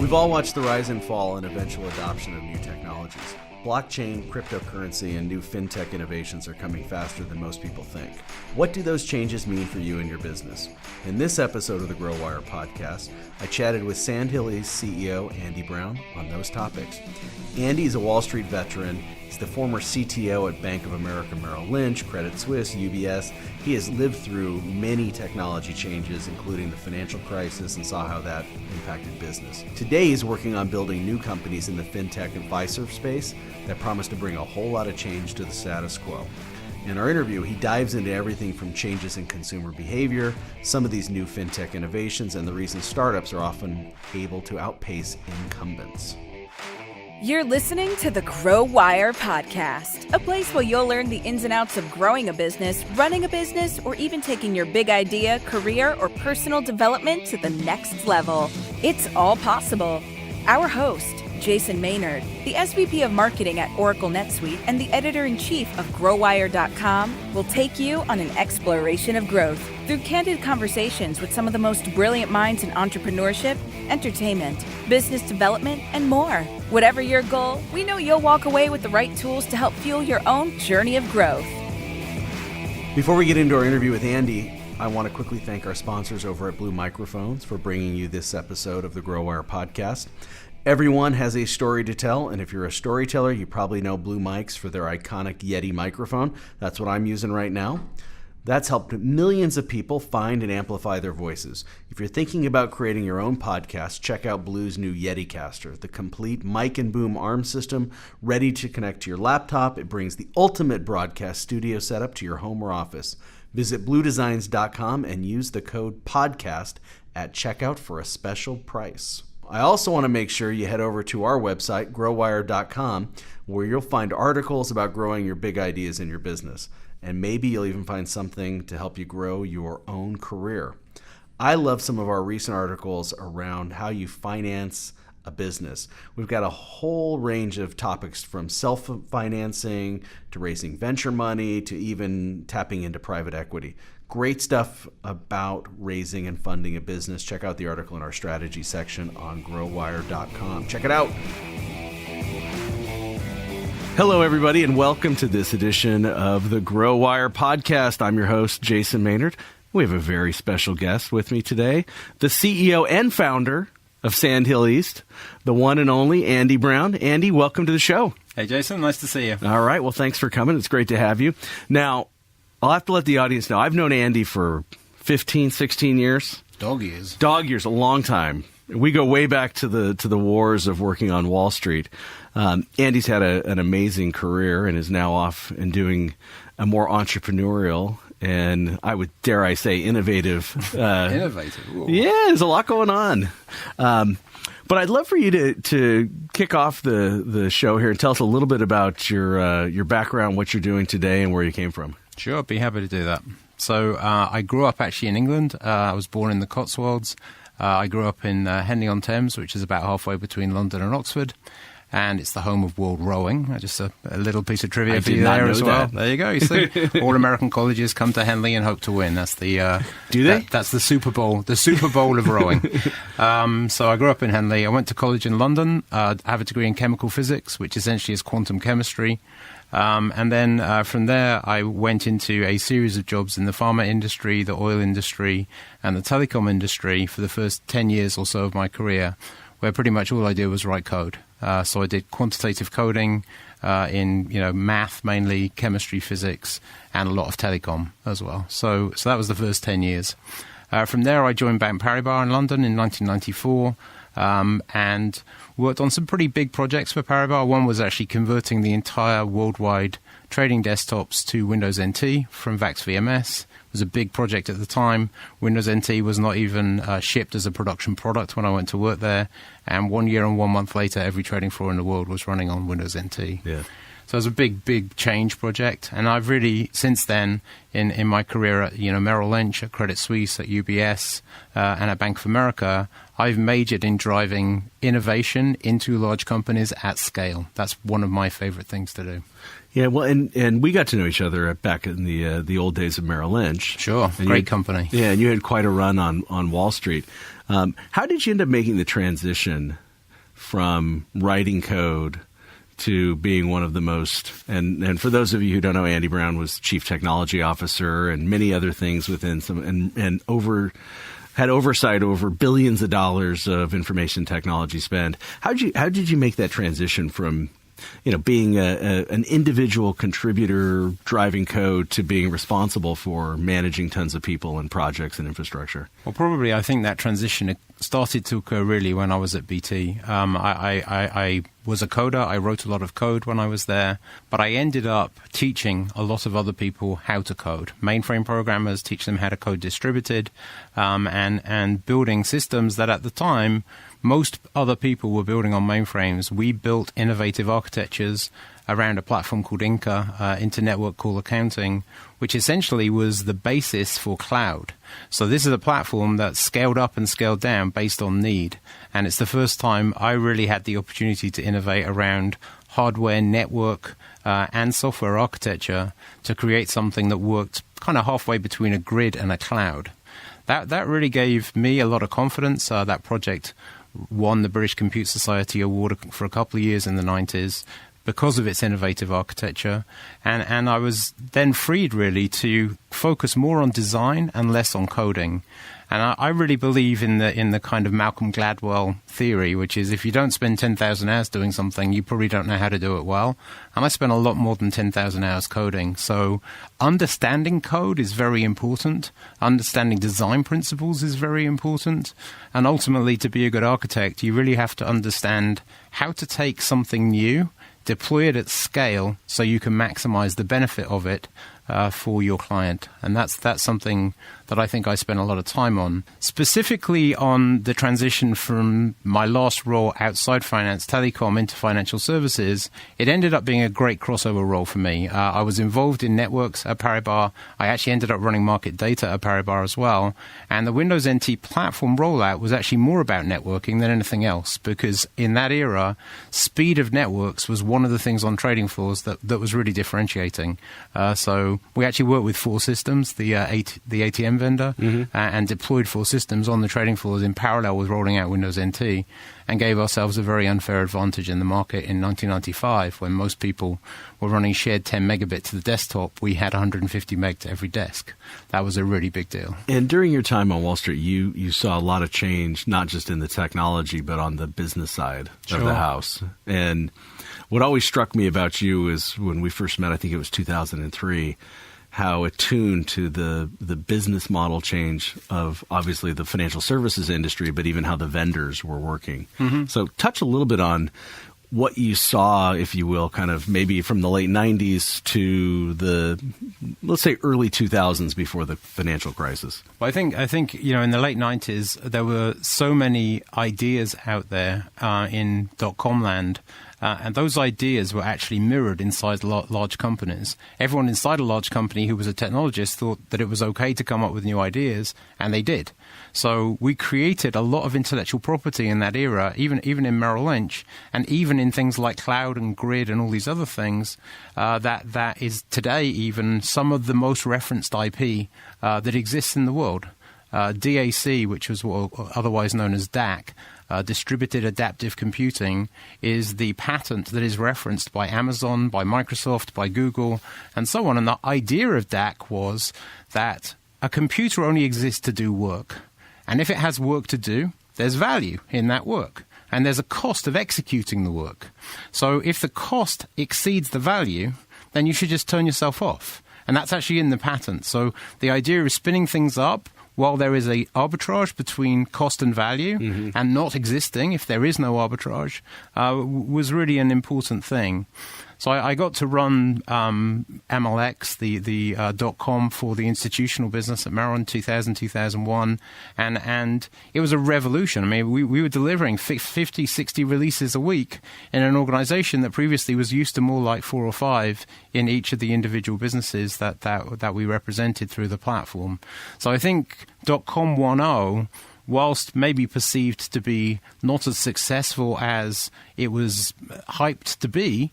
We've all watched the rise and fall and eventual adoption of new technologies. Blockchain, cryptocurrency, and new fintech innovations are coming faster than most people think. What do those changes mean for you and your business? In this episode of the GrowWire podcast, I chatted with Sandhilly's CEO, Andy Brown, on those topics. Andy is a Wall Street veteran. He's the former CTO at Bank of America Merrill Lynch, Credit Suisse, UBS. He has lived through many technology changes, including the financial crisis, and saw how that impacted business. Today, he's working on building new companies in the fintech and Fiserv space that promise to bring a whole lot of change to the status quo. In our interview, he dives into everything from changes in consumer behavior, some of these new fintech innovations, and the reason startups are often able to outpace incumbents. You're listening to the GrowWire podcast, a place where you'll learn the ins and outs of growing a business, running a business, or even taking your big idea, career, or personal development to the next level. It's all possible. Our host, Jason Maynard, the SVP of Marketing at Oracle NetSuite and the Editor-in-Chief of GrowWire.com, will take you on an exploration of growth through candid conversations with some of the most brilliant minds in entrepreneurship, entertainment, business development, and more. Whatever your goal, we know you'll walk away with the right tools to help fuel your own journey of growth. Before we get into our interview with Andy, I want to quickly thank our sponsors over at Blue Microphones for bringing you this episode of the GrowWire podcast. Everyone has a story to tell, and if you're a storyteller, you probably know Blue Mics for their iconic Yeti microphone. That's what I'm using right now. That's helped millions of people find and amplify their voices. If you're thinking about creating your own podcast, check out Blue's new YetiCaster, the complete mic and boom arm system ready to connect to your laptop. It brings the ultimate broadcast studio setup to your home or office. Visit bluedesigns.com and use the code PODCAST at checkout for a special price. I also want to make sure you head over to our website, growwire.com, where you'll find articles about growing your big ideas in your business. And maybe you'll even find something to help you grow your own career. I love some of our recent articles around how you finance a business. We've got a whole range of topics from self-financing to raising venture money to even tapping into private equity. Great stuff about raising and funding a business. Check out the article in our strategy section on growwire.com. Check it out. Hello, everybody, and welcome to this edition of the GrowWire podcast. I'm your host, Jason Maynard. We have a very special guest with me today, the CEO and founder of Sandhill East, the one and only Andy Brown. Andy, welcome to the show. Hey, Jason. Nice to see you. All right. Well, thanks for coming. It's great to have you. Now, I'll have to let the audience know, I've known Andy for 15, 16 years. Dog years. Dog years, a long time. We go way back to the wars of working on Wall Street. Andy's had an amazing career and is now off and doing a more entrepreneurial and I would dare I say innovative. Innovative. Ooh. Yeah, there's a lot going on. But I'd love for you to kick off the show here and tell us a little bit about your background, what you're doing today, and where you came from. Sure, I'd be happy to do that. So I grew up actually in England. I was born in the Cotswolds. I grew up in Henley-on-Thames, which is about halfway between London and Oxford. And it's the home of world rowing. Just a little piece of trivia for you there as well. There you go. You see, all American colleges come to Henley and hope to win. That's the do they? That's the Super Bowl. The Super Bowl of rowing. So I grew up in Henley. I went to college in London. I have a degree in chemical physics, which essentially is quantum chemistry. And then from there, I went into a series of jobs in the pharma industry, the oil industry, and the telecom industry for the first 10 years or so of my career, where pretty much all I did was write code. So I did quantitative coding in math, mainly chemistry, physics, and a lot of telecom as well. So that was the first 10 years. From there, I joined Bank Paribas in London in 1994 and worked on some pretty big projects for Paribas. One was actually converting the entire worldwide trading desktops to Windows NT from VAX VMS. It was a big project at the time. Windows NT was not even shipped as a production product when I went to work there. And 1 year and 1 month later, every trading floor in the world was running on Windows NT. Yeah. So it was a big change project. And I've really, since then, in my career at Merrill Lynch, at Credit Suisse, at UBS, and at Bank of America, I've majored in driving innovation into large companies at scale. That's one of my favorite things to do. Yeah, well, and we got to know each other back in the old days of Merrill Lynch. Sure, and great company. Yeah, and you had quite a run on Wall Street. How did you end up making the transition from writing code to being one of the most, and for those of you who don't know, Andy Brown was Chief Technology Officer and many other things within had oversight over billions of dollars of information technology spend. How did you make that transition from being an individual contributor driving code to being responsible for managing tons of people and projects and infrastructure? Well, probably I think that transition started to occur really when I was at BT. I was a coder. I wrote a lot of code when I was there, but I ended up teaching a lot of other people how to code. Mainframe programmers, teach them how to code distributed, and building systems that at the time most other people were building on mainframes. We built innovative architectures around a platform called Inca, Inter-Network Call Accounting, which essentially was the basis for cloud. So this is a platform that's scaled up and scaled down based on need. And it's the first time I really had the opportunity to innovate around hardware, network, and software architecture to create something that worked kind of halfway between a grid and a cloud. That really gave me a lot of confidence. That project won the British Compute Society Award for a couple of years in the 90s because of its innovative architecture. And I was then freed really to focus more on design and less on coding. And I really believe in the kind of Malcolm Gladwell theory, which is if you don't spend 10,000 hours doing something, you probably don't know how to do it well. And I spent a lot more than 10,000 hours coding. So understanding code is very important. Understanding design principles is very important. And ultimately, to be a good architect, you really have to understand how to take something new, deploy it at scale so you can maximize the benefit of it for your client. And that's something that I think I spent a lot of time on. Specifically on the transition from my last role outside finance, telecom, into financial services, it ended up being a great crossover role for me. I was involved in networks at Paribas. I actually ended up running market data at Paribas as well. And the Windows NT platform rollout was actually more about networking than anything else, because in that era, speed of networks was one of the things on trading floors that was really differentiating. So we actually worked with 4 Systems, the ATM vendor, and deployed 4 Systems on the trading floors in parallel with rolling out Windows NT, and gave ourselves a very unfair advantage in the market in 1995 when most people were running shared 10 megabit to the desktop. We had 150 meg to every desk. That was a really big deal. And during your time on Wall Street, you saw a lot of change, not just in the technology, but on the business side of the house. And what always struck me about you is when we first met, I think it was 2003, how attuned to the business model change of obviously the financial services industry, but even how the vendors were working. So touch a little bit on what you saw, if you will, kind of maybe from the late 90s to the, let's say, early 2000s before the financial crisis. Well, I think in the late 90s, there were so many ideas out there in .com land. And those ideas were actually mirrored inside large companies. Everyone inside a large company who was a technologist thought that it was okay to come up with new ideas, and they did. So we created a lot of intellectual property in that era, even in Merrill Lynch, and even in things like cloud and grid and all these other things, that is today even some of the most referenced IP that exists in the world. DAC, which was otherwise known as DAC, distributed adaptive computing, is the patent that is referenced by Amazon, by Microsoft, by Google, and so on. And the idea of DAC was that a computer only exists to do work. And if it has work to do, there's value in that work. And there's a cost of executing the work. So if the cost exceeds the value, then you should just turn yourself off. And that's actually in the patent. So the idea is spinning things up while there is a arbitrage between cost and value and not existing if there is no arbitrage was really an important thing. So I got to run MLX, the .com for the institutional business at Merrill in 2000, 2001, and it was a revolution. I mean, we were delivering 50, 60 releases a week in an organization that previously was used to more like 4 or 5 in each of the individual businesses that we represented through the platform. So I think .com 1.0 whilst maybe perceived to be not as successful as it was hyped to be,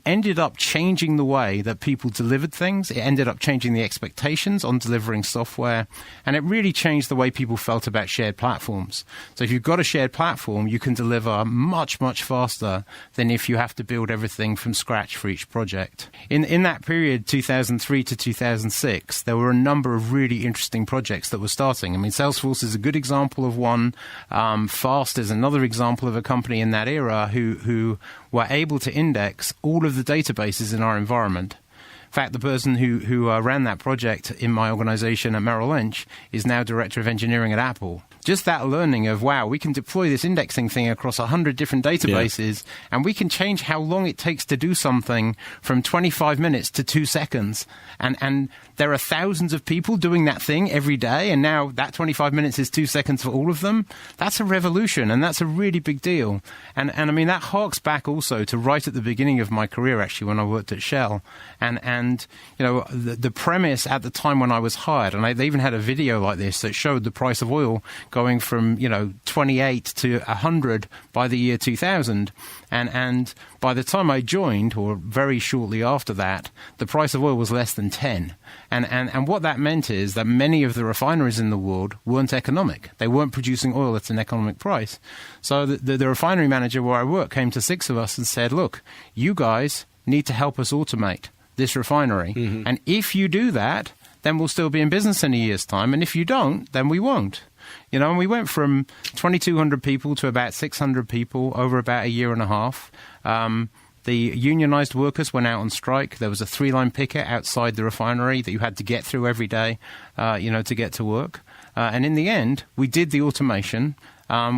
ended up changing the way that people delivered things. It ended up changing the expectations on delivering software, and it really changed the way people felt about shared platforms. So if you've got a shared platform, you can deliver much, much faster than if you have to build everything from scratch for each project. In that period, 2003 to 2006, there were a number of really interesting projects that were starting. I mean, Salesforce is a good example of one. Fast is another example of a company in that era who were able to index all of the databases in our environment. In fact, the person who ran that project in my organization at Merrill Lynch is now director of engineering at Apple. Just that learning of, wow, we can deploy this indexing thing across 100 different databases, and we can change how long it takes to do something from 25 minutes to 2 seconds. And there are thousands of people doing that thing every day, and now that 25 minutes is 2 seconds for all of them. That's a revolution, and that's a really big deal. And I mean, that harks back also to right at the beginning of my career, actually, when I worked at Shell. And you know, the premise at the time when I was hired, and they even had a video like this that showed the price of oil going from, 28 to 100 by the year 2000. And by the time I joined, or very shortly after that, the price of oil was less than 10. And what that meant is that many of the refineries in the world weren't economic. They weren't producing oil at an economic price. So the refinery manager where I work came to 6 of us and said, look, you guys need to help us automate this refinery. Mm-hmm. And if you do that, then we'll still be in business in a year's time. And if you don't, then we won't. And we went from 2,200 people to about 600 people over about a year and a half. The unionized workers went out on strike. There was a 3-line picket outside the refinery that you had to get through every day, to get to work. And in the end, we did the automation.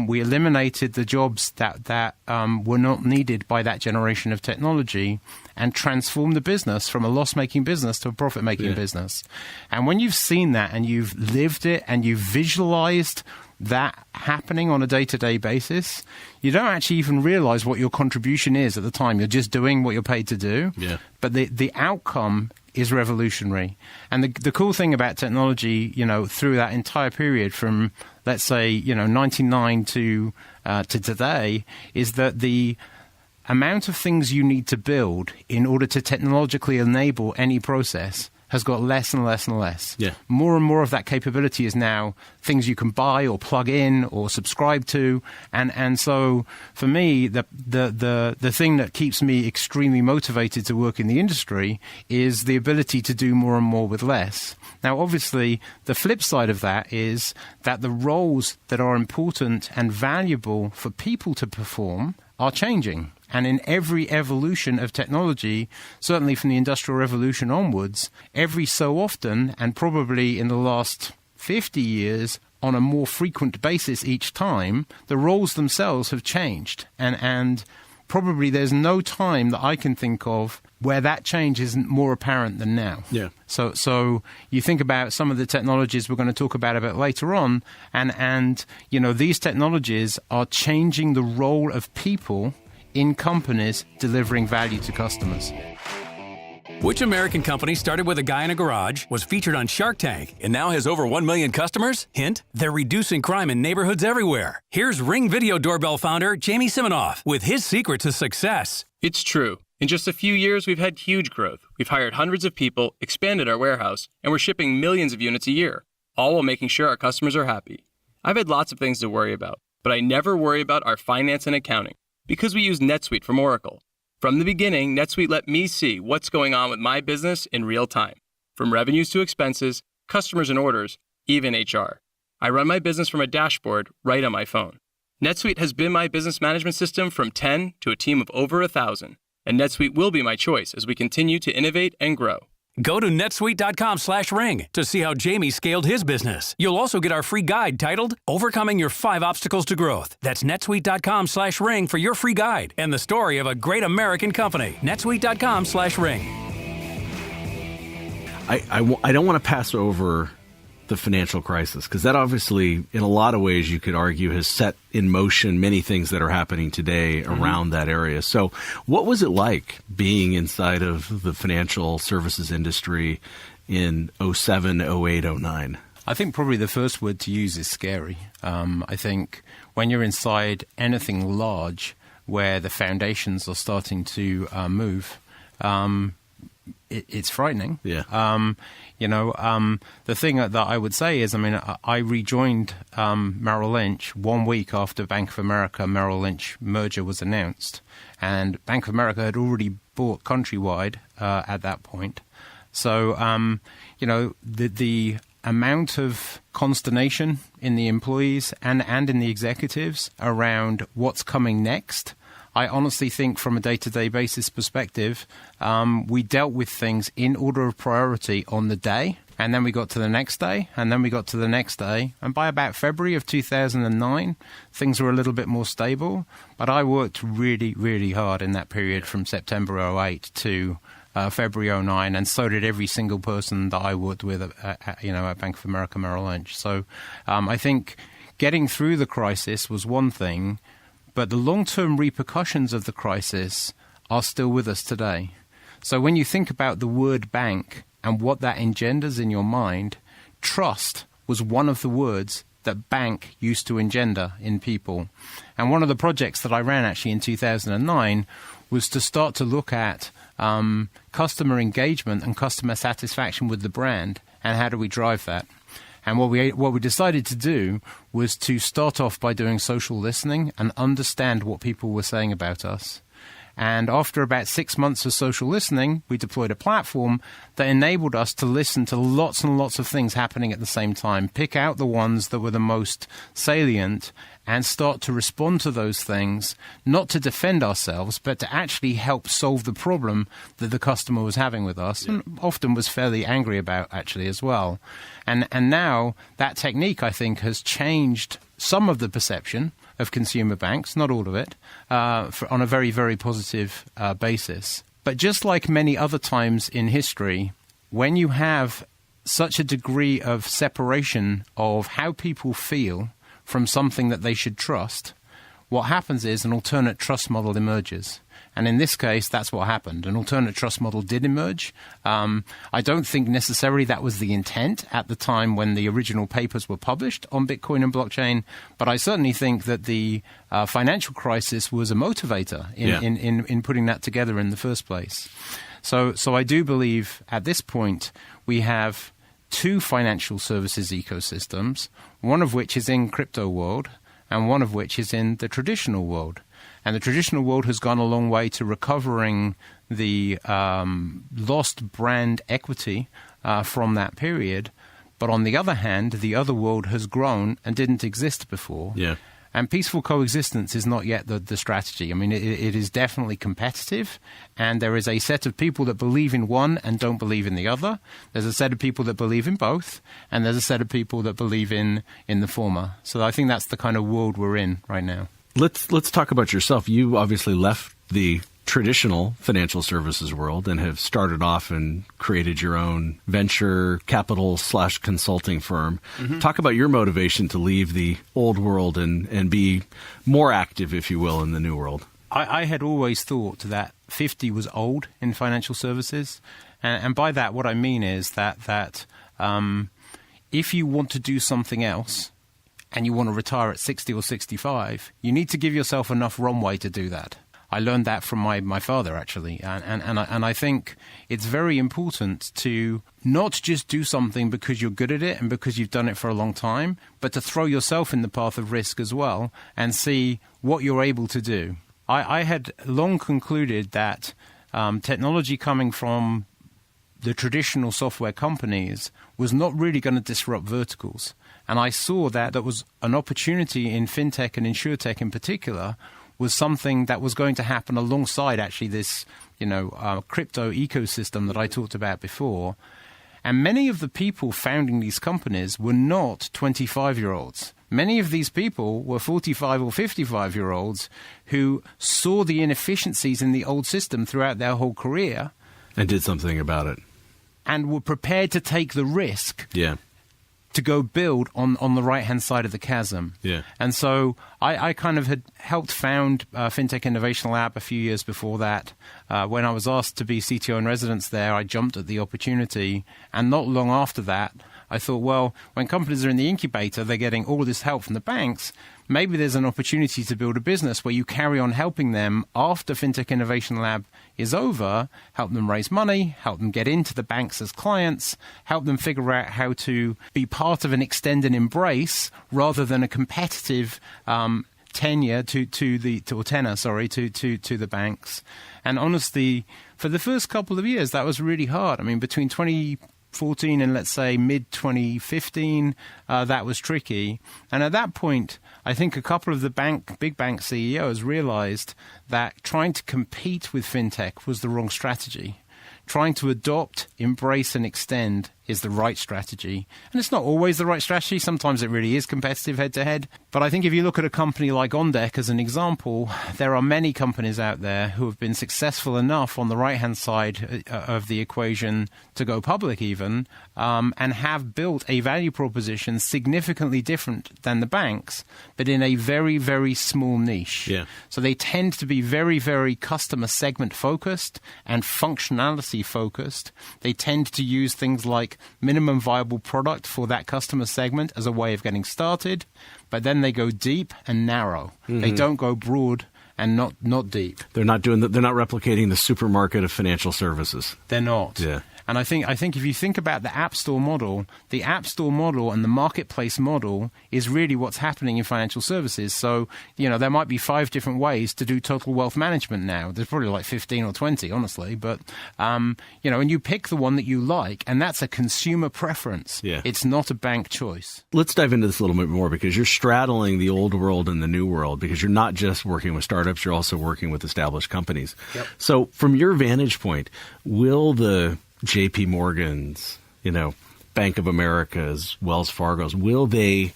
We eliminated the jobs that were not needed by that generation of technology and transformed the business from a loss-making business to a profit-making business. And when you've seen that and you've lived it and you've visualized that happening on a day-to-day basis, you don't actually even realize what your contribution is at the time. You're just doing what you're paid to do. Yeah. But the outcome is revolutionary. And the cool thing about technology, through that entire period from, let's say, 99 to today, is that the amount of things you need to build in order to technologically enable any process has got less and less and less. Yeah. More and more of that capability is now things you can buy or plug in or subscribe to. And so for me, the thing that keeps me extremely motivated to work in the industry is the ability to do more and more with less. Now, obviously, the flip side of that is that the roles that are important and valuable for people to perform are changing. And in every evolution of technology, certainly from the Industrial Revolution onwards, every so often, and probably in the last 50 years, on a more frequent basis each time, the roles themselves have changed. And probably there's no time that I can think of where that change isn't more apparent than now. Yeah. So you think about some of the technologies we're going to talk about a bit later on, and these technologies are changing the role of people in companies delivering value to customers. Which American company started with a guy in a garage, was featured on Shark Tank, and now has over 1 million customers? Hint, they're reducing crime in neighborhoods everywhere. Here's Ring Video Doorbell founder Jamie Siminoff with his secret to success. It's true. In just a few years, we've had huge growth. We've hired hundreds of people, expanded our warehouse, and we're shipping millions of units a year, all while making sure our customers are happy. I've had lots of things to worry about, but I never worry about our finance and accounting, because we use NetSuite from Oracle. From the beginning, NetSuite let me see what's going on with my business in real time. From revenues to expenses, customers and orders, even HR. I run my business from a dashboard right on my phone. NetSuite has been my business management system from 10 to a team of over 1,000. And NetSuite will be my choice as we continue to innovate and grow. Go to netsuite.com/ring to see how Jamie scaled his business. You'll also get our free guide titled Overcoming Your 5 Obstacles to Growth. That's netsuite.com/ring for your free guide and the story of a great American company. netsuite.com/ring. I don't want to pass over the financial crisis, because that obviously, in a lot of ways, you could argue has set in motion many things that are happening today around that area. So what was it like being inside of the financial services industry in 07, 08, 09? I think probably the first word to use is scary. I think when you're inside anything large where the foundations are starting to move, it's frightening. Yeah. The thing that I would say is, I rejoined Merrill Lynch 1 week after Bank of America Merrill Lynch merger was announced, and Bank of America had already bought Countrywide at that point. So, the amount of consternation in the employees and in the executives around what's coming next, I honestly think from a day-to-day basis perspective, we dealt with things in order of priority on the day, and then we got to the next day, and then we got to the next day. And by about February of 2009, things were a little bit more stable. But I worked really, really hard in that period from September 08 to February 09, and so did every single person that I worked with at Bank of America Merrill Lynch. So I think getting through the crisis was one thing, but the long-term repercussions of the crisis are still with us today. So when you think about the word bank and what that engenders in your mind, trust was one of the words that bank used to engender in people. And one of the projects that I ran actually in 2009 was to start to look at customer engagement and customer satisfaction with the brand, and how do we drive that. And what we decided to do was to start off by doing social listening and understand what people were saying about us. And after about 6 months of social listening, we deployed a platform that enabled us to listen to lots and lots of things happening at the same time, pick out the ones that were the most salient, and start to respond to those things, not to defend ourselves, but to actually help solve the problem that the customer was having with us, and often was fairly angry about actually as well. And now that technique, I think, has changed some of the perception of consumer banks, not all of it, on a very, very positive basis. But just like many other times in history, when you have such a degree of separation of how people feel from something that they should trust, what happens is an alternate trust model emerges. And in this case, that's what happened. An alternate trust model did emerge. I don't think necessarily that was the intent at the time when the original papers were published on Bitcoin and blockchain, but I certainly think that the financial crisis was a motivator in putting that together in the first place. So I do believe at this point we have two financial services ecosystems, one of which is in crypto world and one of which is in the traditional world. And the traditional world has gone a long way to recovering the lost brand equity from that period. But on the other hand, the other world has grown and didn't exist before. Yeah. And peaceful coexistence is not yet the strategy. I mean, it is definitely competitive, and there is a set of people that believe in one and don't believe in the other. There's a set of people that believe in both, and there's a set of people that believe in the former. So I think that's the kind of world we're in right now. Let's talk about yourself. You obviously left the traditional financial services world and have started off and created your own venture capital / consulting firm. Mm-hmm. Talk about your motivation to leave the old world and be more active, if you will, in the new world. I had always thought that 50 was old in financial services. And by that, what I mean is that if you want to do something else and you want to retire at 60 or 65, you need to give yourself enough runway to do that. I learned that from my father, actually. And I think it's very important to not just do something because you're good at it and because you've done it for a long time, but to throw yourself in the path of risk as well and see what you're able to do. I had long concluded that technology coming from the traditional software companies was not really going to disrupt verticals. And I saw that there was an opportunity in fintech and insurtech in particular was something that was going to happen alongside actually this, crypto ecosystem that I talked about before. And many of the people founding these companies were not 25-year-olds. Many of these people were 45 or 55-year-olds who saw the inefficiencies in the old system throughout their whole career. And did something about it. And were prepared to take the risk. Yeah. To go build on the right-hand side of the chasm. Yeah. And so I kind of had helped found Fintech Innovation Lab a few years before that. When I was asked to be CTO in residence there, I jumped at the opportunity. And not long after that, I thought, well, when companies are in the incubator, they're getting all this help from the banks. Maybe there's an opportunity to build a business where you carry on helping them after Fintech Innovation Lab is over, help them raise money, help them get into the banks as clients, help them figure out how to be part of an extend and embrace rather than a competitive tenure to the banks. And honestly, for the first couple of years, that was really hard. I mean, between 2014 and let's say mid 2015, that was tricky. And at that point, I think a couple of the big bank CEOs realized that trying to compete with fintech was the wrong strategy. Trying to adopt, embrace, and extend is the right strategy. And it's not always the right strategy. Sometimes it really is competitive head-to-head. But I think if you look at a company like OnDeck as an example, there are many companies out there who have been successful enough on the right-hand side of the equation to go public even, and have built a value proposition significantly different than the banks, but in a very, very small niche. Yeah. So they tend to be very, very customer segment focused and functionality focused. They tend to use things like minimum viable product for that customer segment as a way of getting started, but then they go deep and narrow. Mm-hmm. They don't go broad and not deep. They're not replicating the supermarket of financial services. They're not. Yeah. And I think if you think about the App Store model and the marketplace model is really what's happening in financial services. So, there might be 5 different ways to do total wealth management now. There's probably like 15 or 20, honestly. But, and you pick the one that you like, and that's a consumer preference. Yeah. It's not a bank choice. Let's dive into this a little bit more, because you're straddling the old world and the new world, because you're not just working with startups, you're also working with established companies. Yep. So from your vantage point, will the JP Morgans, Bank of America's, Wells Fargo's, will they,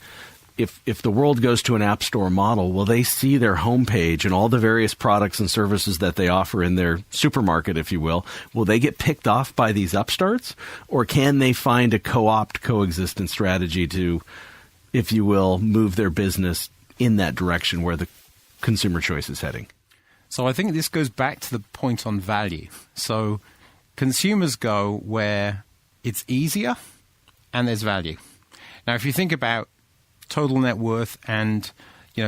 if the world goes to an app store model, will they see their homepage and all the various products and services that they offer in their supermarket, if you will they get picked off by these upstarts? Or can they find a coexistence strategy to, if you will, move their business in that direction where the consumer choice is heading? So I think this goes back to the point on value. So consumers go where it's easier and there's value. Now, if you think about total net worth and,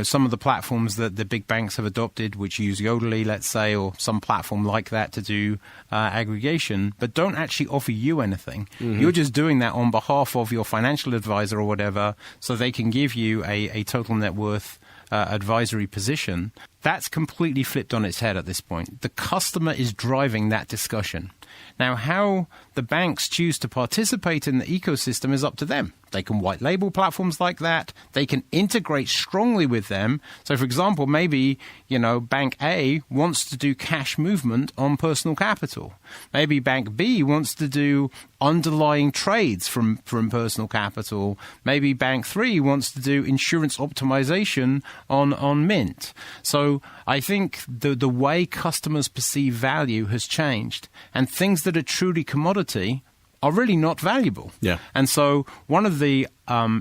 some of the platforms that the big banks have adopted, which use Yodlee, let's say, or some platform like that to do aggregation, but don't actually offer you anything. Mm-hmm. You're just doing that on behalf of your financial advisor or whatever, so they can give you a total net worth advisory position. That's completely flipped on its head at this point. The customer is driving that discussion. Now, how the banks choose to participate in the ecosystem is up to them. They can white label platforms like that. They can integrate strongly with them. So, for example, maybe, Bank A wants to do cash movement on personal capital. Maybe Bank B wants to do underlying trades from personal capital. Maybe Bank 3 wants to do insurance optimization on Mint. So I think the way customers perceive value has changed, and things that are truly commodity are really not valuable. Yeah. And so one of the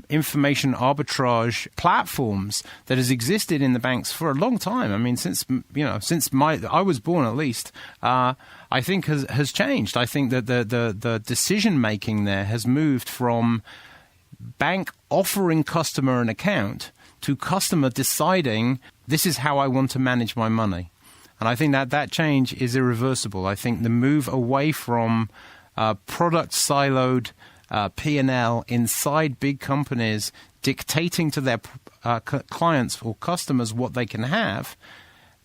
information arbitrage platforms that has existed in the banks for a long time, I mean, since I was born at least, I think has changed. I think that the decision making there has moved from bank offering customer an account to customer deciding, this is how I want to manage my money. And I think that change is irreversible. I think the move away from product siloed P&L inside big companies dictating to their clients or customers what they can have,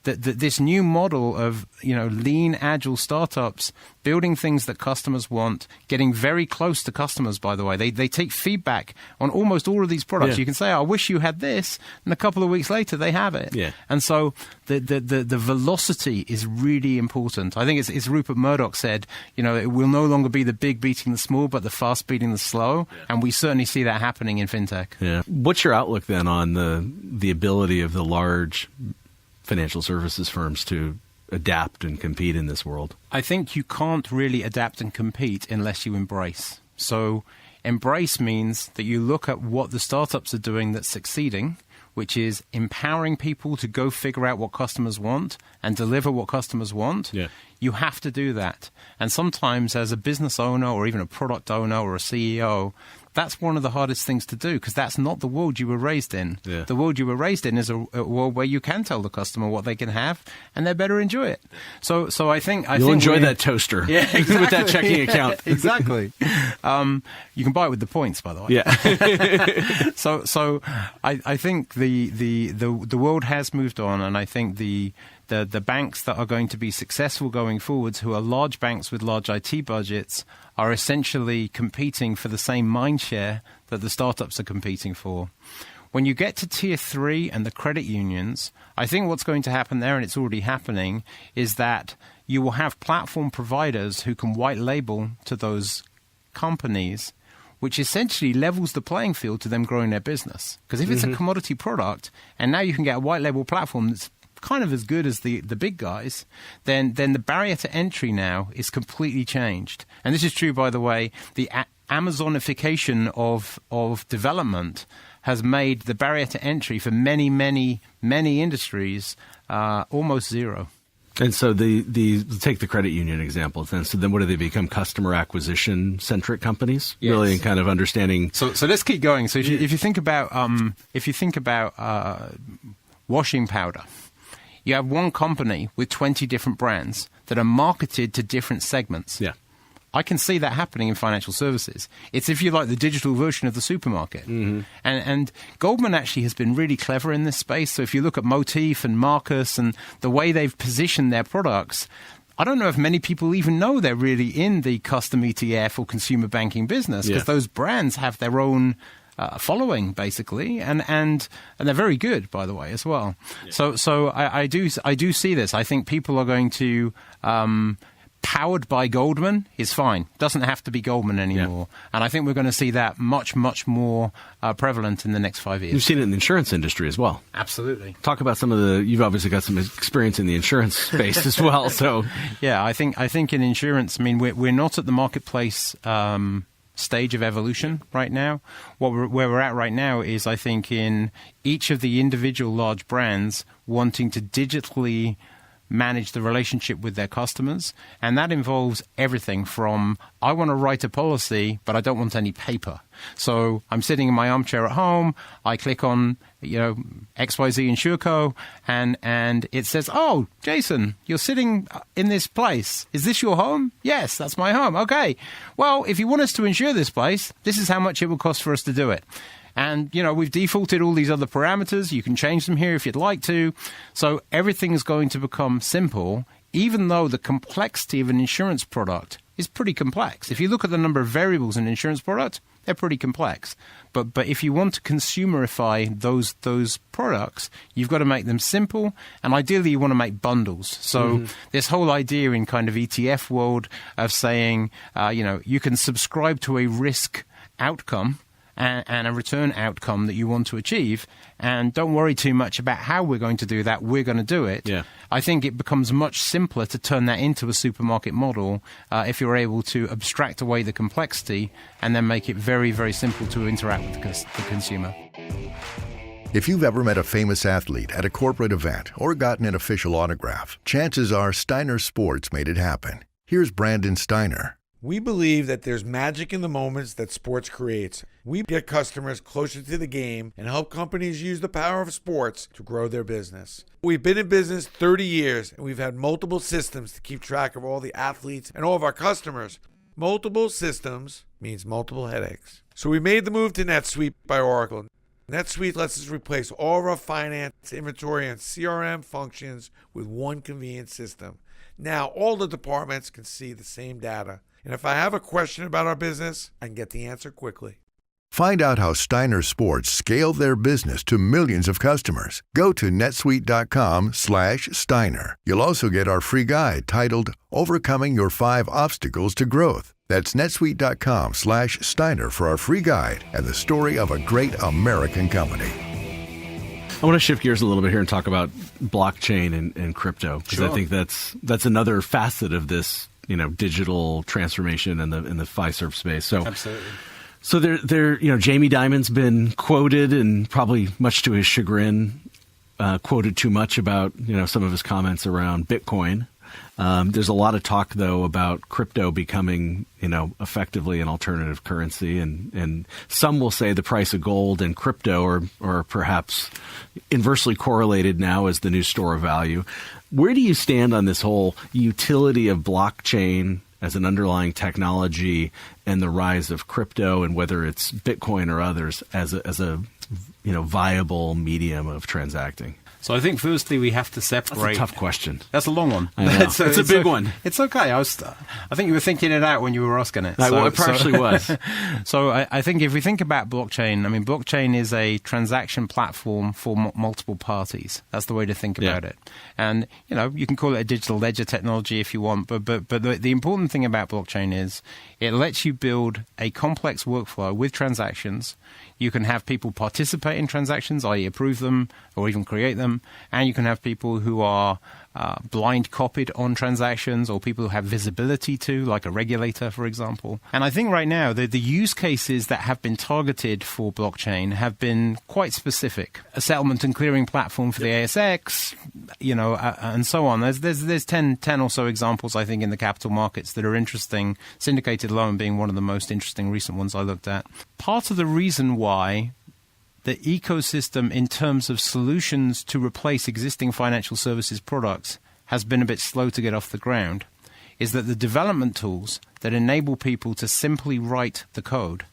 that this new model of lean, agile startups building things that customers want, getting very close to customers, by the way. They take feedback on almost all of these products. Yeah. You can say, I wish you had this, and a couple of weeks later they have it. Yeah. And so the velocity is really important. I think it's Rupert Murdoch said, it will no longer be the big beating the small, but the fast beating the slow. Yeah. And we certainly see that happening in fintech. Yeah. What's your outlook then on the ability of the large financial services firms to adapt and compete in this world? I think you can't really adapt and compete unless you embrace. So embrace means that you look at what the startups are doing that's succeeding, which is empowering people to go figure out what customers want and deliver what customers want. Yeah. You have to do that. And sometimes as a business owner or even a product owner or a CEO, that's one of the hardest things to do, because that's not the world you were raised in. Yeah. The world you were raised in is a world where you can tell the customer what they can have, and they better enjoy it. So I think you'll enjoy that toaster. Yeah, exactly. With that checking account. Yeah, exactly. You can buy it with the points, by the way. Yeah. So I think the world has moved on, and I think the banks that are going to be successful going forwards, who are large banks with large IT budgets, are essentially competing for the same mind share that the startups are competing for. When you get to Tier 3 and the credit unions, I think what's going to happen there, and it's already happening, is that you will have platform providers who can white label to those companies, which essentially levels the playing field to them growing their business. Because if it's a commodity product, and now you can get a white label platform that's kind of as good as the big guys, then the barrier to entry now is completely changed. And this is true, by the way, the Amazonification of development has made the barrier to entry for many, many, many industries almost zero. And so take the credit union example then. So then what do they become? Customer acquisition centric companies? Yes. Really, in kind of understanding. So let's keep going. So if you think about washing powder, you have one company with 20 different brands that are marketed to different segments. Yeah. I can see that happening in financial services. It's, if you like, the digital version of the supermarket. And Goldman actually has been really clever in this space. So if you look at Motif and Marcus and the way they've positioned their products, I don't know if many people even know they're really in the custom ETF or consumer banking business, because those brands have their own following, basically, and they're very good, by the way, as well. Yeah. So I do see this. I think people are going to powered by Goldman is fine. Doesn't have to be Goldman anymore. Yeah. And I think we're going to see that much, much more prevalent in the next 5 years. You've seen it in the insurance industry as well. Absolutely. Talk about you've obviously got some experience in the insurance space as well. So yeah, I think in insurance, I mean, we're not at the marketplace stage of evolution right now. Where we're at right now is, I think, in each of the individual large brands wanting to digitally manage the relationship with their customers. And that involves everything from, I want to write a policy, but I don't want any paper. So I'm sitting in my armchair at home, I click on, XYZ InsureCo, and it says, oh, Jason, you're sitting in this place. Is this your home? Yes, that's my home. Okay. Well, if you want us to insure this place, this is how much it will cost for us to do it. And, we've defaulted all these other parameters. You can change them here if you'd like to. So everything is going to become simple, even though the complexity of an insurance product is pretty complex. If you look at the number of variables in an insurance product, they're pretty complex. But if you want to consumerify those products, you've got to make them simple. And ideally, you want to make bundles. So this whole idea in kind of ETF world of saying, you can subscribe to a risk outcome and a return outcome that you want to achieve, and don't worry too much about how we're going to do that. We're going to do it. Yeah. I think it becomes much simpler to turn that into a supermarket model if you're able to abstract away the complexity and then make it very, very simple to interact with the consumer. If you've ever met a famous athlete at a corporate event or gotten an official autograph, chances are Steiner Sports made it happen. Here's Brandon Steiner. We believe that there's magic in the moments that sports creates. We get customers closer to the game and help companies use the power of sports to grow their business. We've been in business 30 years, and we've had multiple systems to keep track of all the athletes and all of our customers. Multiple systems means multiple headaches. So we made the move to NetSuite by Oracle. NetSuite lets us replace all of our finance, inventory, and CRM functions with one convenient system. Now all the departments can see the same data. And if I have a question about our business, I can get the answer quickly. Find out how Steiner Sports scaled their business to millions of customers. Go to netsuite.com/Steiner. You'll also get our free guide titled Overcoming Your 5 Obstacles to Growth. That's netsuite.com/Steiner for our free guide and the story of a great American company. I want to shift gears a little bit here and talk about blockchain and crypto, because I think that's another facet of this digital transformation in the Fiserv space. So absolutely. So Jamie Dimon's been quoted, and probably much to his chagrin, quoted too much about some of his comments around Bitcoin. There's a lot of talk, though, about crypto becoming, effectively an alternative currency. And some will say the price of gold and crypto are perhaps inversely correlated now as the new store of value. Where do you stand on this whole utility of blockchain as an underlying technology and the rise of crypto, and whether it's Bitcoin or others as a viable medium of transacting? So I think firstly we have to separate. That's a tough question. That's a long one. I know. It's a big one. It's okay. I think you were thinking it out when you were asking it. It partially was. So I think if we think about blockchain, blockchain is a transaction platform for multiple parties. That's the way to think about it. And you can call it a digital ledger technology if you want, but the important thing about blockchain is it lets you build a complex workflow with transactions. You can have people participate in transactions, i.e. approve them or even create them. And you can have people who are blind copied on transactions, or people who have visibility to, like a regulator, for example. And I think right now the use cases that have been targeted for blockchain have been quite specific. A settlement and clearing platform for the ASX, and so on. There's 10 or so examples, I think, in the capital markets that are interesting. Syndicated loan being one of the most interesting recent ones I looked at. Part of the reason why the ecosystem in terms of solutions to replace existing financial services products has been a bit slow to get off the ground is that the development tools that enable people to simply write the code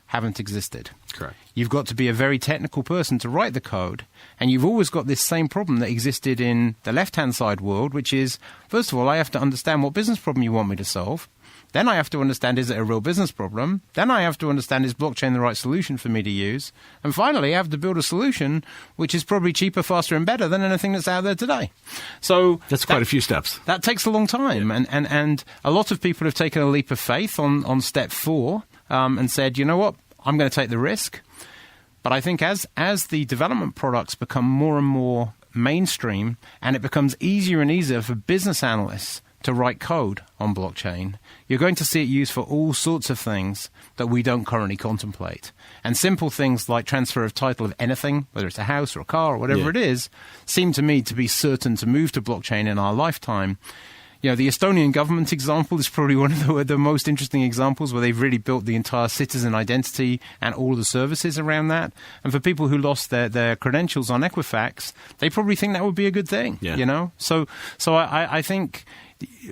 haven't existed. Correct. You've got to be a very technical person to write the code, and you've always got this same problem that existed in the left-hand side world, which is, first of all, I have to understand what business problem you want me to solve. Then I have to understand, is it a real business problem? Then I have to understand, is blockchain the right solution for me to use? And finally, I have to build a solution which is probably cheaper, faster, and better than anything that's out there today. So that's quite a few steps. That takes a long time. Yeah. And a lot of people have taken a leap of faith on step 4 and said, you know what, I'm going to take the risk. But I think as the development products become more and more mainstream, and it becomes easier and easier for business analysts to write code on blockchain, you're going to see it used for all sorts of things that we don't currently contemplate. And simple things like transfer of title of anything, whether it's a house or a car or whatever it is, seem to me to be certain to move to blockchain in our lifetime. The Estonian government example is probably one of the most interesting examples, where they've really built the entire citizen identity and all the services around that. And for people who lost their credentials on Equifax, they probably think that would be a good thing, So I think,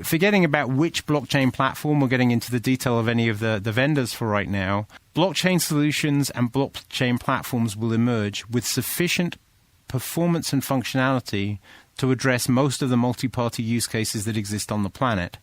forgetting about which blockchain platform, we're getting into the detail of any of the vendors for right now, blockchain solutions and blockchain platforms will emerge with sufficient performance and functionality to address most of the multi-party use cases that exist on the planet.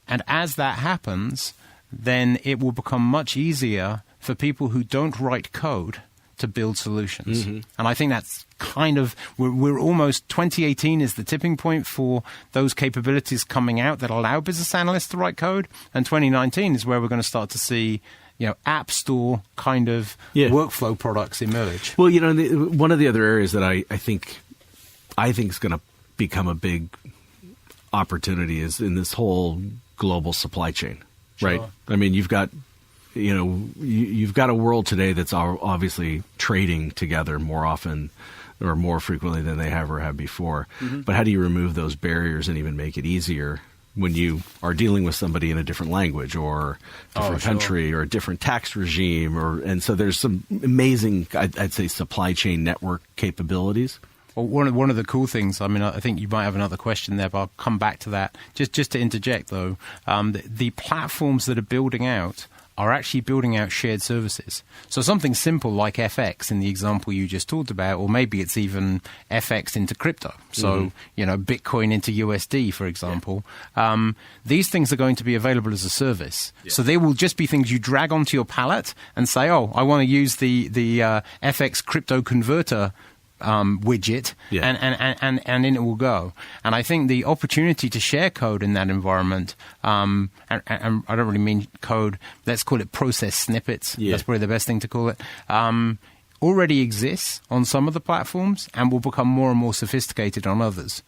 And as that happens, then it will become much easier for people who don't write code to build solutions. Mm-hmm. And I think that's kind of, we're almost, 2018 is the tipping point for those capabilities coming out that allow business analysts to write code. And 2019 is where we're going to start to see app store kind of workflow products emerge. Well, one of the other areas that I think is going to become a big opportunity is in this whole global supply chain, right? I mean, you've got a world today that's obviously trading together more often or more frequently than they ever have before. Mm-hmm. But how do you remove those barriers and even make it easier when you are dealing with somebody in a different language or different country or a different tax regime? And so there's some amazing, I'd say, supply chain network capabilities. Well, one of the cool things, I think you might have another question there, but I'll come back to that. Just to interject, though, the platforms that are building out are actually building out shared services. So something simple like FX in the example you just talked about, or maybe it's even FX into crypto. So, Bitcoin into USD, for example. Yeah. These things are going to be available as a service. Yeah. So they will just be things you drag onto your pallet and say, oh, I want to use the FX crypto converter widget, and in it will go. And I think the opportunity to share code in that environment, and I don't really mean code, let's call it process snippets. Yeah. That's probably the best thing to call it. Already exists on some of the platforms and will become more and more sophisticated on others.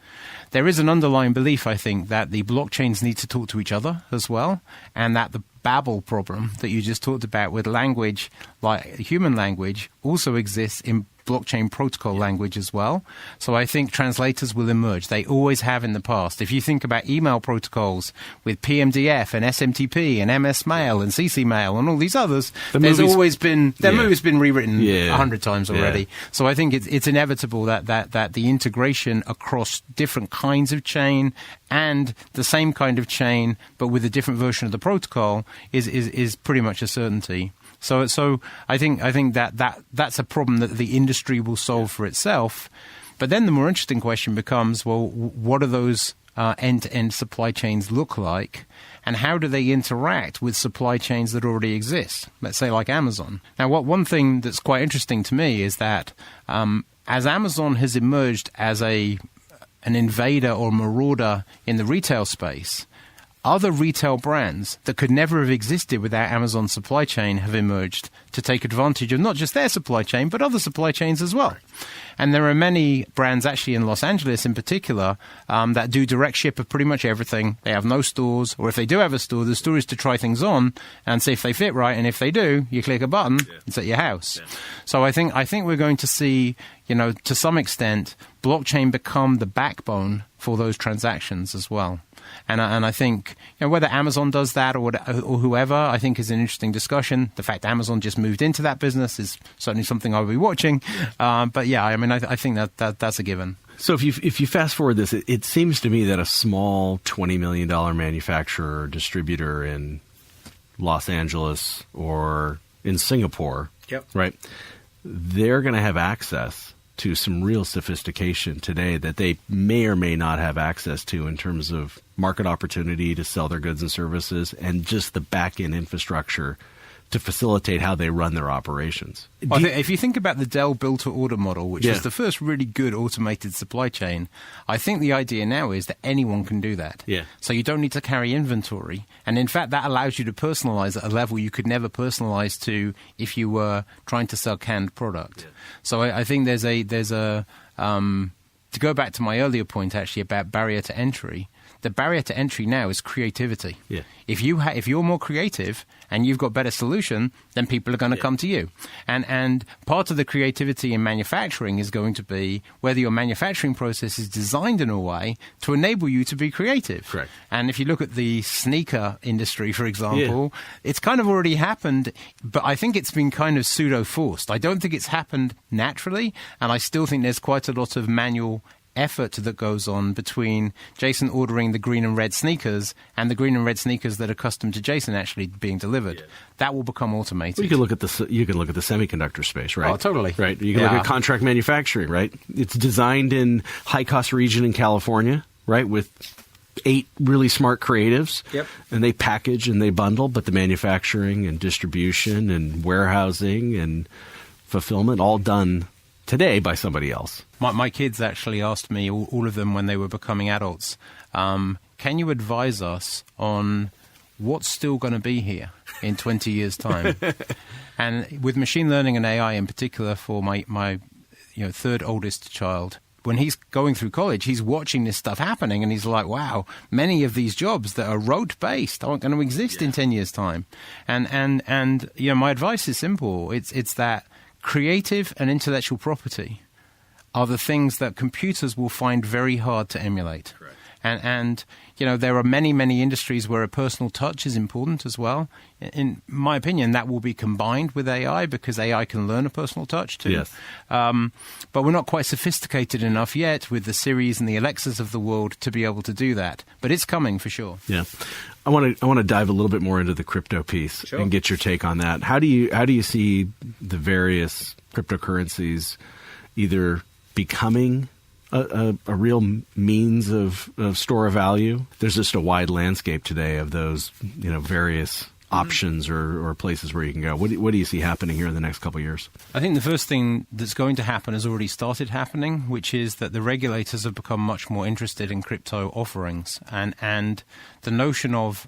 There is an underlying belief, I think, that the blockchains need to talk to each other as well, and that the babble problem that you just talked about with language, like human language, also exists in blockchain protocol language as well. So I think translators will emerge. They always have in the past. If you think about email protocols with PMDF and SMTP and MS Mail and CC Mail and all these others, there's always been rewritten 100 times already. Yeah. So I think it's inevitable that the integration across different kinds of chain and the same kind of chain but with a different version of the protocol is pretty much a certainty. So I think that's a problem that the industry will solve for itself. But then the more interesting question becomes, well, what do those end-to-end supply chains look like, and how do they interact with supply chains that already exist? Let's say like Amazon. Now, one thing that's quite interesting to me is that as Amazon has emerged as an invader or marauder in the retail space, other retail brands that could never have existed without Amazon's supply chain have emerged to take advantage of not just their supply chain, but other supply chains as well. And there are many brands, actually in Los Angeles in particular, that do direct ship of pretty much everything. They have no stores, or if they do have a store, the store is to try things on and see if they fit right. And if they do, you click a button, it's at your house. Yeah. So I think we're going to see, to some extent, blockchain become the backbone for those transactions as well. And I think whether Amazon does that or whoever, I think is an interesting discussion. The fact Amazon just moved into that business is certainly something I'll be watching. But yeah, I mean, I think that's a given. So if you fast forward this, it seems to me that a small $20 million manufacturer or distributor in Los Angeles or in Singapore, right, they're going to have access to some real sophistication today that they may or may not have access to in terms of market opportunity to sell their goods and services and just the back-end infrastructure to facilitate how they run their operations. Well, if you think about the Dell build-to-order model, which is the first really good automated supply chain, I think the idea now is that anyone can do that. Yeah. So you don't need to carry inventory. And in fact, that allows you to personalize at a level you could never personalize to if you were trying to sell canned product. Yeah. So I think there's a to go back to my earlier point actually about barrier to entry, the barrier to entry now is creativity. Yeah. If you're more creative and you've got better solution, then people are going to come to you. And part of the creativity in manufacturing is going to be whether your manufacturing process is designed in a way to enable you to be creative. Correct. And if you look at the sneaker industry, for example, it's kind of already happened, but I think it's been kind of pseudo-forced. I don't think it's happened naturally, and I still think there's quite a lot of manual effort that goes on between Jason ordering the green and red sneakers and the green and red sneakers that are custom to Jason actually being delivered. Yeah. That will become automated. Well, you can look at the semiconductor space, right? Oh, totally. Right. You can look at contract manufacturing, right? It's designed in high-cost region in California, right, with 8 really smart creatives. Yep. And they package and they bundle, but the manufacturing and distribution and warehousing and fulfillment all done today by somebody else. My kids actually asked me, all of them when they were becoming adults, can you advise us on what's still going to be here in 20 years' time? And with machine learning and AI in particular for my third oldest child, when he's going through college, he's watching this stuff happening and he's like, wow, many of these jobs that are rote-based aren't going to exist in 10 years' time. And my advice is simple. It's that creative and intellectual property are the things that computers will find very hard to emulate. Correct. And there are many, many industries where a personal touch is important as well. In my opinion, that will be combined with AI because AI can learn a personal touch too. Yes. But we're not quite sophisticated enough yet with the Siris and the Alexas of the world to be able to do that. But it's coming for sure. Yeah. I want to dive a little bit more into the crypto piece and get your take on that. How do you see the various cryptocurrencies either becoming a real means of store of value? There's just a wide landscape today of those various options or places where you can go. What do you see happening here in the next couple of years? I think the first thing that's going to happen has already started happening, which is that the regulators have become much more interested in crypto offerings, and the notion of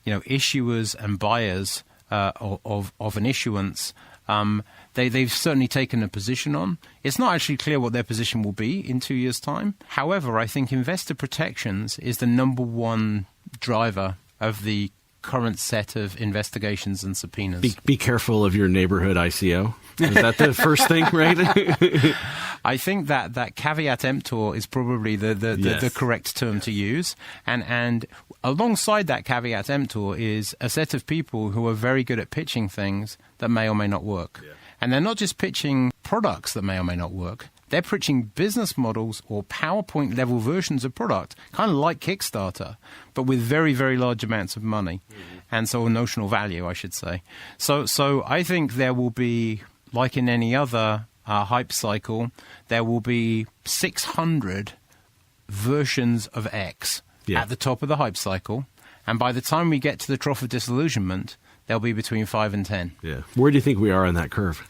issuers and buyers of an issuance. They've certainly taken a position on. It's not actually clear what their position will be in 2 years' time. However, I think investor protections is the number one driver of the current set of investigations and subpoenas. Be careful of your neighborhood ICO. Is that the first thing, right? I think that caveat emptor is probably the correct term to use. And alongside that caveat emptor is a set of people who are very good at pitching things that may or may not work. Yeah. And they're not just pitching products that may or may not work. They're pitching business models or PowerPoint-level versions of product, kind of like Kickstarter, but with very, very large amounts of money, and so notional value, I should say. So I think there will be, like in any other hype cycle, there will be 600 versions of X at the top of the hype cycle, and by the time we get to the trough of disillusionment, there'll be between 5 and 10. Yeah. Where do you think we are on that curve?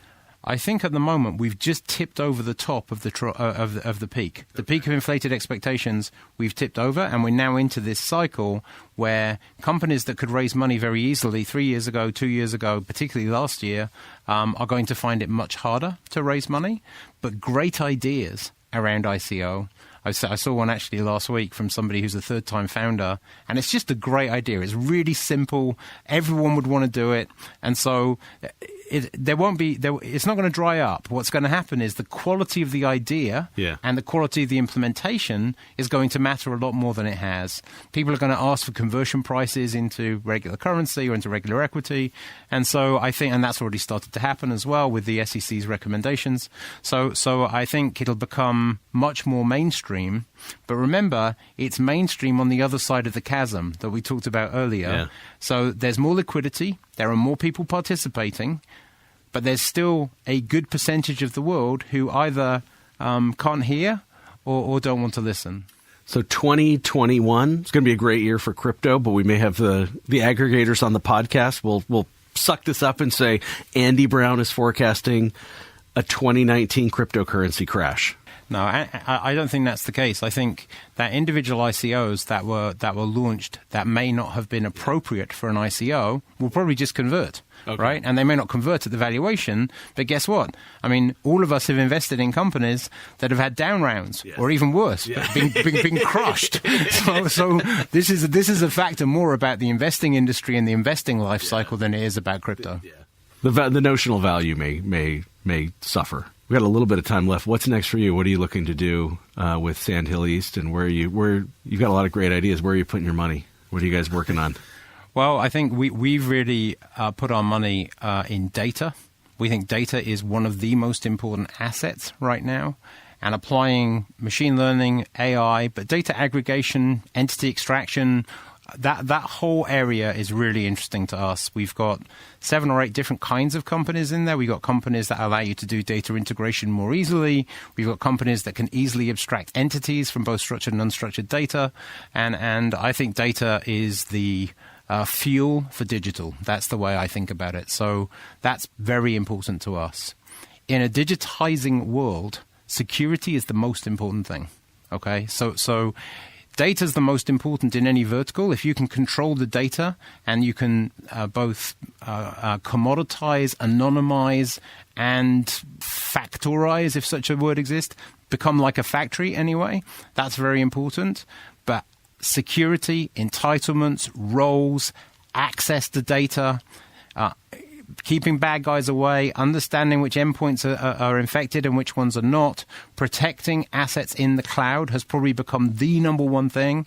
I think at the moment we've just tipped over the top of the peak. The peak of inflated expectations we've tipped over, and we're now into this cycle where companies that could raise money very easily 3 years ago, 2 years ago, particularly last year, are going to find it much harder to raise money. But great ideas around ICO. I saw one actually last week from somebody who's a third-time founder, and it's just a great idea. It's really simple. Everyone would want to do it, and so it's not going to dry up. What's going to happen is the quality of the idea and the quality of the implementation is going to matter a lot more than it has. People are going to ask for conversion prices into regular currency or into regular equity, and so I think, and that's already started to happen as well with the SEC's recommendations. So I think it'll become much more mainstream. But remember, it's mainstream on the other side of the chasm that we talked about earlier. Yeah. So there's more liquidity, there are more people participating, but there's still a good percentage of the world who either can't hear or don't want to listen. So 2021 is going to be a great year for crypto, but we may have the aggregators on the podcast. We'll suck this up and say Andy Brown is forecasting a 2019 cryptocurrency crash. No, I don't think that's the case. I think that individual ICOs that were launched that may not have been appropriate for an ICO will probably just convert, right? And they may not convert at the valuation, but guess what? I mean, all of us have invested in companies that have had down rounds, or even worse, been crushed. So this is a factor more about the investing industry and the investing life cycle than it is about crypto. The notional value may suffer. We've got a little bit of time left. What's next for you? What are you looking to do with Sand Hill East, and where you've got a lot of great ideas. Where are you putting your money? What are you guys working on? Well, I think we've really put our money in data. We think data is one of the most important assets right now, and applying machine learning, AI, but data aggregation, entity extraction, that whole area is really interesting to us. We've got 7 or 8 different kinds of companies in there. We've got companies that allow you to do data integration more easily. We've got companies that can easily abstract entities from both structured and unstructured data. And I think data is the fuel for digital. That's the way I think about it. So that's very important to us. In a digitizing world, security is the most important thing. Okay? So data is the most important in any vertical. If you can control the data and you can both commoditize, anonymize, and factorize, if such a word exists, become like a factory anyway, that's very important. But security, entitlements, roles, access to data, keeping bad guys away, understanding which endpoints are infected and which ones are not, protecting assets in the cloud has probably become the number one thing.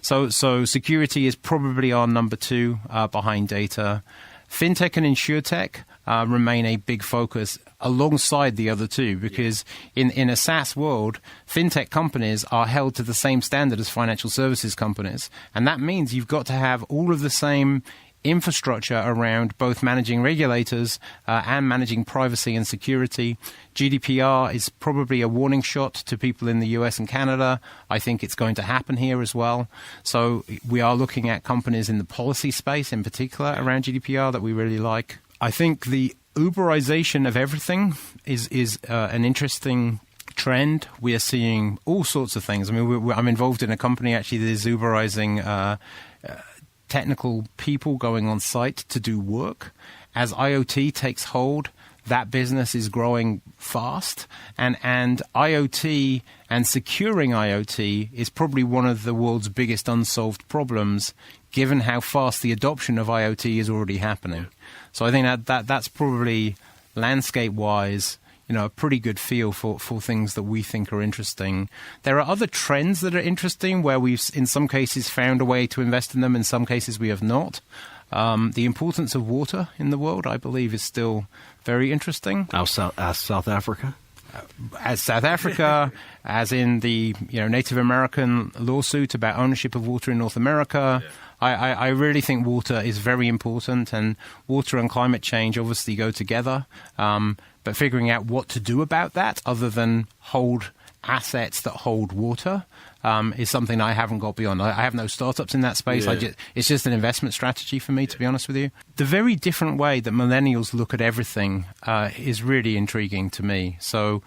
So security is probably our number 2 behind data. Fintech and InsurTech remain a big focus alongside the other two, because in a SaaS world, fintech companies are held to the same standard as financial services companies. And that means you've got to have all of the same infrastructure around both managing regulators and managing privacy and security. GDPR is probably a warning shot to people in the US and Canada. I think it's going to happen here as well. So we are looking at companies in the policy space in particular around GDPR that we really like. I think the Uberization of everything is an interesting trend. We are seeing all sorts of things. I mean, I'm involved in a company actually that is Uberizing technical people going on site to do work. As IoT takes hold, that business is growing fast, and IoT and securing IoT is probably one of the world's biggest unsolved problems, given how fast the adoption of IoT is already happening. So I think that's probably landscape-wise, a pretty good feel for things that we think are interesting. There are other trends that are interesting where we've, in some cases, found a way to invest in them. In some cases, we have not. The importance of water in the world, I believe, is still very interesting. South Africa? As South Africa, as in the Native American lawsuit about ownership of water in North America. I really think water is very important, and water and climate change obviously go together. But figuring out what to do about that other than hold assets that hold water is something I haven't got beyond. I have no startups in that space. Yeah. It's just an investment strategy for me, to be honest with you. The very different way that millennials look at everything is really intriguing to me. So,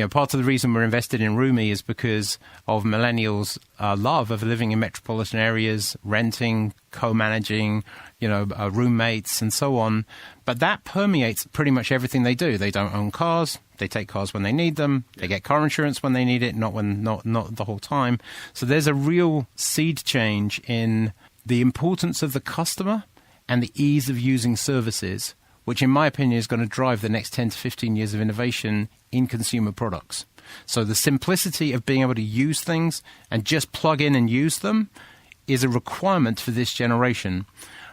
part of the reason we're invested in Roomy is because of millennials' love of living in metropolitan areas, renting, co-managing, roommates and so on. But that permeates pretty much everything they do. They don't own cars. They take cars when they need them. They get car insurance when they need it, not the whole time. So there's a real seed change in the importance of the customer and the ease of using services, which in my opinion is going to drive the next 10 to 15 years of innovation in consumer products. So the simplicity of being able to use things and just plug in and use them is a requirement for this generation.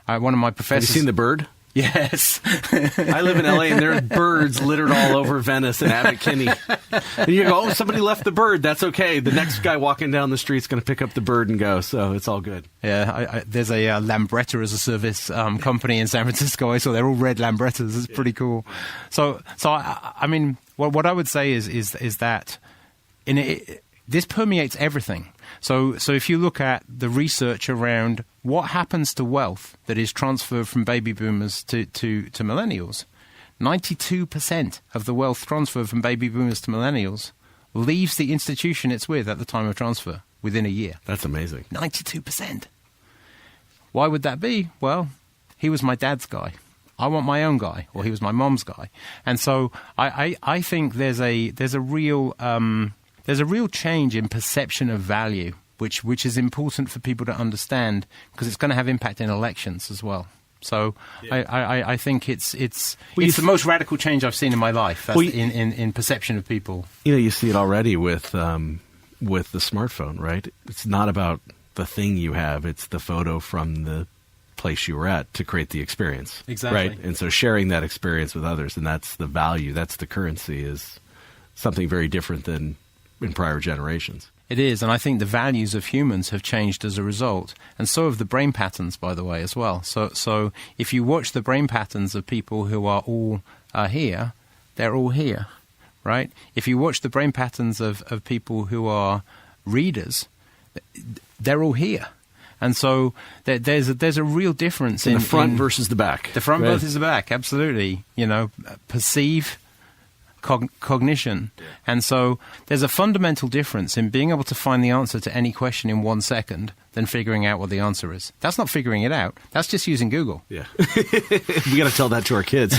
One of my professors... Have you seen The Bird? Yes. I live in LA and there's birds littered all over Venice and Abbot Kinney. And you go, somebody left the bird. That's okay. The next guy walking down the street's going to pick up the bird and go. So it's all good. Yeah, there's a Lambretta as a service company in San Francisco. I saw they're all red Lambrettas. It's pretty cool. So I mean, what I would say is that this permeates everything. So if you look at the research around what happens to wealth that is transferred from baby boomers to millennials, 92% of the wealth transferred from baby boomers to millennials leaves the institution it's with at the time of transfer within a year. That's amazing. 92%. Why would that be? Well, he was my dad's guy. I want my own guy, or he was my mom's guy. And so I think there's a real change in perception of value, which is important for people to understand, because it's going to have impact in elections as well. So I think it's the most radical change I've seen in my life. That's in perception of people. You see it already with the smartphone, right? It's not about the thing you have; it's the photo from the place you were at to create the experience. Exactly. Right, and so sharing that experience with others, and that's the value, that's the currency, is something very different than in prior generations. It is, and I think the values of humans have changed as a result, and so have the brain patterns, by the way, as well. So if you watch the brain patterns of people who are all here, they're all here, right? If you watch the brain patterns of people who are readers, they're all here. And so there's a real difference in the front versus the back. The front versus the back, absolutely. Perceive, cognition. Yeah. And so there's a fundamental difference in being able to find the answer to any question in 1 second than figuring out what the answer is. That's not figuring it out. That's just using Google. Yeah. We got to tell that to our kids.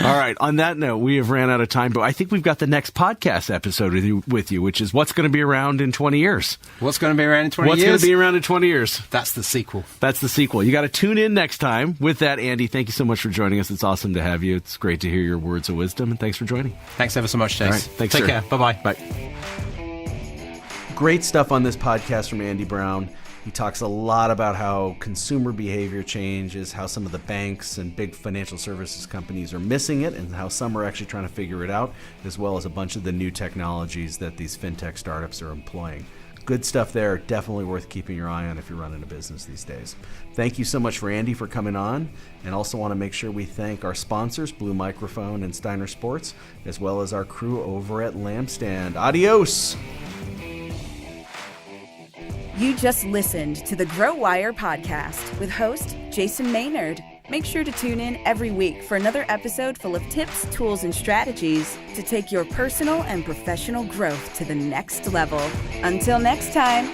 All right. On that note, we have ran out of time, but I think we've got the next podcast episode with you, which is what's going to be around in 20 years. What's going to be around in 20 years? What's going to be around in 20 years? That's the sequel. That's the sequel. You got to tune in next time. With that, Andy, thank you so much for joining us. It's awesome to have you. It's great to hear your words of wisdom, and thanks for joining. Thanks ever so much, Chase. All right. Thanks, Take sir. care. Bye-bye. Bye. Great stuff on this podcast from Andy Brown. He talks a lot about how consumer behavior changes, how some of the banks and big financial services companies are missing it, and how some are actually trying to figure it out, as well as a bunch of the new technologies that these fintech startups are employing. Good stuff there. Definitely worth keeping your eye on if you're running a business these days. Thank you so much for Andy for coming on, and also want to make sure we thank our sponsors, Blue Microphone and Steiner Sports, as well as our crew over at Lampstand. Adios! You just listened to the Grow Wire podcast with host Jason Maynard. Make sure to tune in every week for another episode full of tips, tools, and strategies to take your personal and professional growth to the next level. Until next time.